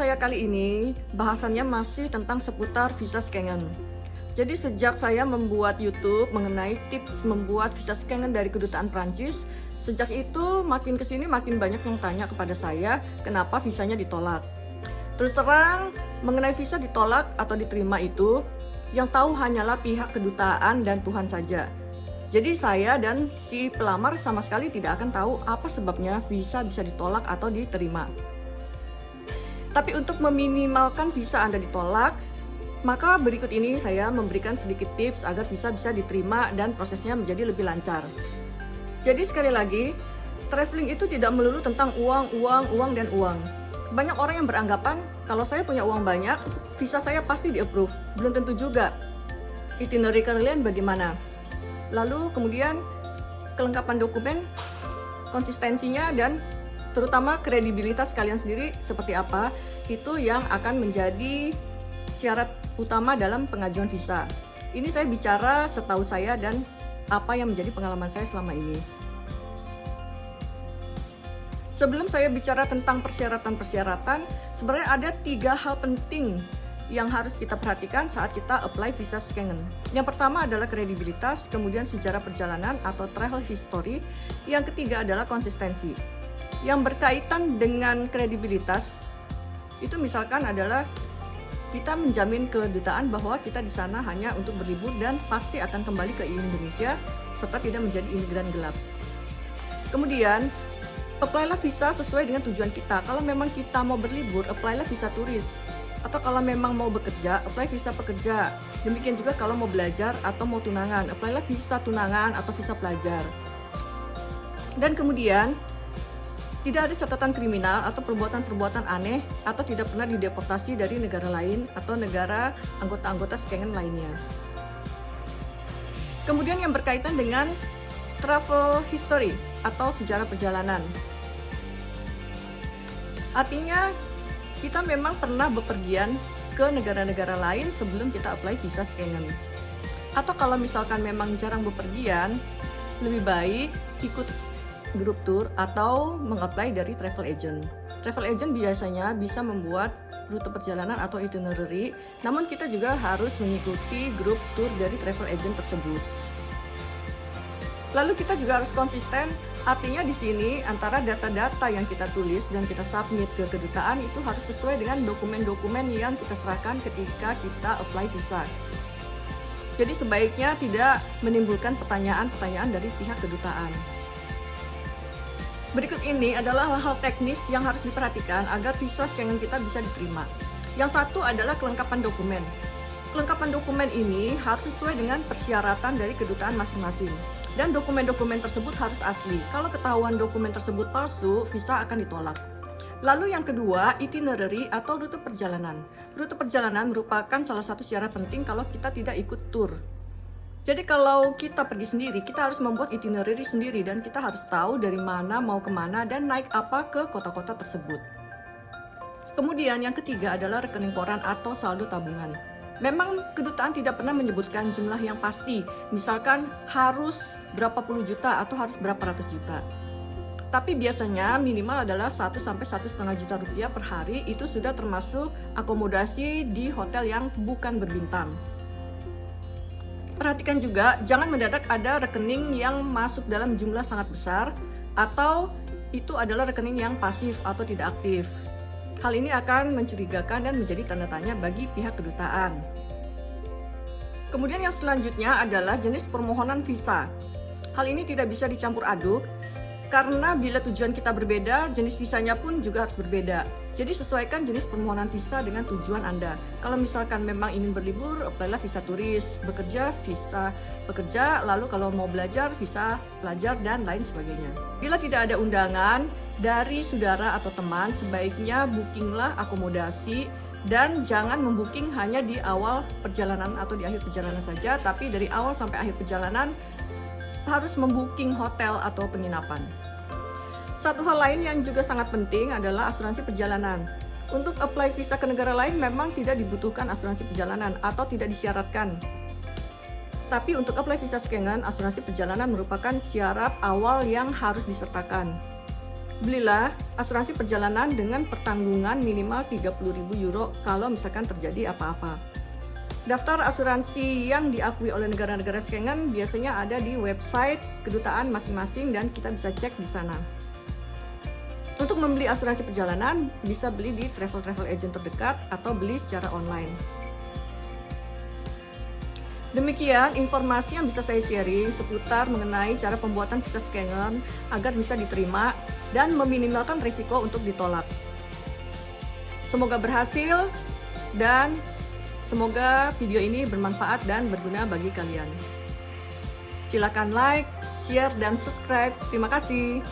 saya kali ini bahasannya masih tentang seputar visa Schengen. Jadi sejak saya membuat YouTube mengenai tips membuat visa Schengen dari kedutaan Prancis, sejak itu makin kesini makin banyak yang tanya kepada saya kenapa visanya ditolak. Terus terang, mengenai visa ditolak atau diterima itu, yang tahu hanyalah pihak kedutaan dan Tuhan saja. Jadi saya dan si pelamar sama sekali tidak akan tahu apa sebabnya visa bisa ditolak atau diterima. Tapi untuk meminimalkan visa Anda ditolak, maka berikut ini saya memberikan sedikit tips agar visa bisa diterima dan prosesnya menjadi lebih lancar. Jadi sekali lagi, traveling itu tidak melulu tentang uang, dan uang. Banyak orang yang beranggapan kalau saya punya uang banyak, visa saya pasti di-approve. Belum tentu juga. Itinerary kalian bagaimana? Lalu kemudian kelengkapan dokumen, konsistensinya, dan terutama kredibilitas kalian sendiri seperti apa, itu yang akan menjadi syarat utama dalam pengajuan visa. Ini saya bicara setahu saya dan apa yang menjadi pengalaman saya selama ini. Sebelum saya bicara tentang persyaratan-persyaratan, sebenarnya ada 3 hal penting yang harus kita perhatikan saat kita apply visa Schengen. Yang pertama adalah kredibilitas, kemudian sejarah perjalanan atau travel history, yang ketiga adalah konsistensi. Yang berkaitan dengan kredibilitas, itu misalkan adalah kita menjamin kedutaan bahwa kita di sana hanya untuk berlibur dan pasti akan kembali ke Indonesia serta tidak menjadi imigran gelap. Kemudian, apply-lah visa sesuai dengan tujuan kita. Kalau memang kita mau berlibur, apply-lah visa turis. Atau kalau memang mau bekerja, apply visa pekerja. Demikian juga kalau mau belajar atau mau tunangan, apply-lah visa tunangan atau visa pelajar. Dan kemudian, tidak ada catatan kriminal atau perbuatan-perbuatan aneh atau tidak pernah dideportasi dari negara lain atau negara anggota-anggota Schengen lainnya. Kemudian yang berkaitan dengan travel history atau sejarah perjalanan. Artinya kita memang pernah bepergian ke negara-negara lain sebelum kita apply visa Schengen. Atau kalau misalkan memang jarang bepergian, lebih baik ikut grup tour atau mengapply dari travel agent. Travel agent biasanya bisa membuat rute perjalanan atau itinerary, namun kita juga harus mengikuti grup tour dari travel agent tersebut. Lalu kita juga harus konsisten, artinya di sini antara data-data yang kita tulis dan kita submit ke kedutaan itu harus sesuai dengan dokumen-dokumen yang kita serahkan ketika kita apply visa. Jadi sebaiknya tidak menimbulkan pertanyaan-pertanyaan dari pihak kedutaan. Berikut ini adalah hal-hal teknis yang harus diperhatikan agar visa Schengen kita bisa diterima. Yang satu adalah kelengkapan dokumen. Kelengkapan dokumen ini harus sesuai dengan persyaratan dari kedutaan masing-masing. Dan dokumen-dokumen tersebut harus asli. Kalau ketahuan dokumen tersebut palsu, visa akan ditolak. Lalu yang kedua, itinerary atau rute perjalanan. Rute perjalanan merupakan salah satu syarat penting kalau kita tidak ikut tour. Jadi kalau kita pergi sendiri, kita harus membuat itinerary sendiri dan kita harus tahu dari mana mau kemana dan naik apa ke kota-kota tersebut. Kemudian yang ketiga adalah rekening koran atau saldo tabungan. Memang kedutaan tidak pernah menyebutkan jumlah yang pasti, misalkan harus berapa puluh juta atau harus berapa ratus juta. Tapi biasanya minimal adalah 1 sampai 1,5 juta rupiah per hari, itu sudah termasuk akomodasi di hotel yang bukan berbintang. Perhatikan juga, jangan mendadak ada rekening yang masuk dalam jumlah sangat besar atau itu adalah rekening yang pasif atau tidak aktif. Hal ini akan mencurigakan dan menjadi tanda tanya bagi pihak kedutaan. Kemudian yang selanjutnya adalah jenis permohonan visa. Hal ini tidak bisa dicampur aduk karena bila tujuan kita berbeda, jenis visanya pun juga harus berbeda. Jadi sesuaikan jenis permohonan visa dengan tujuan Anda. Kalau misalkan memang ingin berlibur, apply-lah visa turis, bekerja, visa pekerja, lalu kalau mau belajar, visa pelajar, dan lain sebagainya. Bila tidak ada undangan dari saudara atau teman, sebaiknya bookinglah akomodasi dan jangan membooking hanya di awal perjalanan atau di akhir perjalanan saja, tapi dari awal sampai akhir perjalanan harus membooking hotel atau penginapan. Satu hal lain yang juga sangat penting adalah asuransi perjalanan. Untuk apply visa ke negara lain memang tidak dibutuhkan asuransi perjalanan atau tidak disyaratkan. Tapi untuk apply visa Schengen, asuransi perjalanan merupakan syarat awal yang harus disertakan. Belilah asuransi perjalanan dengan pertanggungan minimal 30.000 euro kalau misalkan terjadi apa-apa. Daftar asuransi yang diakui oleh negara-negara Schengen biasanya ada di website kedutaan masing-masing dan kita bisa cek di sana. Untuk membeli asuransi perjalanan, bisa beli di travel agent terdekat atau beli secara online. Demikian informasi yang bisa saya sharing seputar mengenai cara pembuatan visa Schengen agar bisa diterima dan meminimalkan risiko untuk ditolak. Semoga berhasil dan semoga video ini bermanfaat dan berguna bagi kalian. Silakan like, share, dan subscribe. Terima kasih.